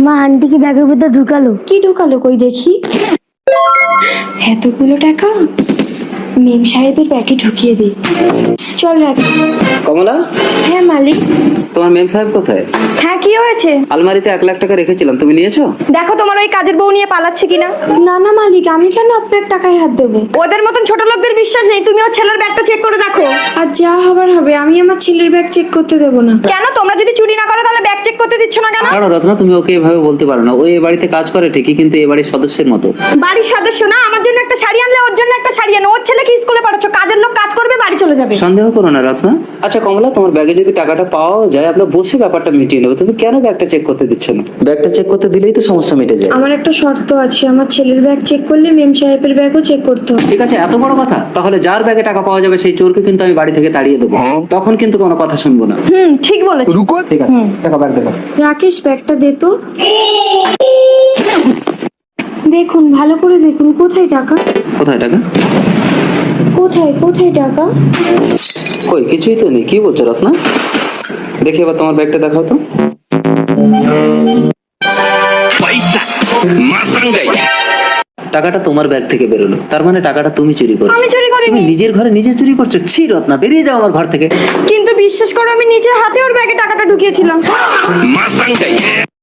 মা আন্টি কি ব্যাগের ভিতর ঢুকালো? কি ঢোকালো কই দেখি? এতগুলো টাকা মেম সাহেবের ব্যাগে ঢুকিয়ে দিই। চল রাখি। কমলা, হ্যাঁ মালিক। তোমার মেম সাহেব কোথায়? হ্যাঁ কি হয়েছে? আলমারিতে 1 লাখ টাকা রেখেছিলাম, তুমি নিয়েছো? দেখো তোমার ওই কাজের বউ নিয়ে পালাচ্ছে কিনা। না না মালিক, আমি কেন আপনার টাকায় হাত দেবো? ওদের মতন ছোট লোকদের বিশ্বাস নেই। তুমি ওর ছেলের ব্যাগটা চেক করে দেখো। আর যা হবার হবে, আমি আমার ছেলের ব্যাগ চেক করতে দেবো না। কেন? তোমরা যদি চুরি না করো তাহলে ব্যাগ চেক করতে দিচ্ছ না কেন? কারণ রত্না, তুমি ওকে এভাবে বলতে পারো না। ও এই বাড়িতে কাজ করে ঠিকই, কিন্তু এই বাড়ির সদস্যের মতো। বাড়ির সদস্য না? আমার জন্য একটা শাড়ি আনলে ওর জন্য একটা শাড়ি আনো। ওর ছেলেকে স্কুলে পাঠাচ্ছ, কাজের লোক কাজ করবে, বাড়ি চলে যাবে। সন্দেহ করো না রত্না। আচ্ছা কমলা, তোমার ব্যাগে যদি টাকাটা পাওয়া যায়, আমরা বসে ব্যাপারটা মিটিয়ে নেবো। তুমি কেন ব্যাগটা চেক করতে দিচ্ছ না? ব্যাগটা চেক করতে দিলেই তো সমস্যা মিটে যায়। আমার একটা শর্ত আছে, আমার ছেলের ব্যাগ চেক করলে মেম সাহেবের ব্যাগও চেক করতে হবে। ঠিক আছে, এত বড় কথা? তাহলে যার ব্যাগে টাকা পাওয়া যাবে সেই চোরকে কিন্তু আমি বাড়ি থেকে তাড়িয়ে দেবো। তখন কিন্তু কোনো কথা শুনবো না। ঠিক বলেছো। ঠিক আছে, টাকা ব্যাগ দেবো। রাকেশ ব্যাগটা দে তো। দেখুন, ভালো করে দেখুন। কোথায় টাকা? কোথায় টাকা? কোথায় কোথায় টাকা? কই, কিছুই তো নেই। কি বলছো রত্না? দেখি এবার তোমার ব্যাগটা দেখাও তো। টাকাটা তোমার ব্যাগ থেকে বেরোলো, তার মানে টাকাটা তুমি চুরি করছো। আমি চুরি করিনি। তুমি নিজের ঘরে নিজে চুরি করছো? ছি রত্না, বেরিয়ে যাও আমার ঘর থেকে। কিন্তু বিশ্বাস করো, আমি নিজের হাতে ওর ব্যাগে টাকাটা ঢুকিয়েছিলাম।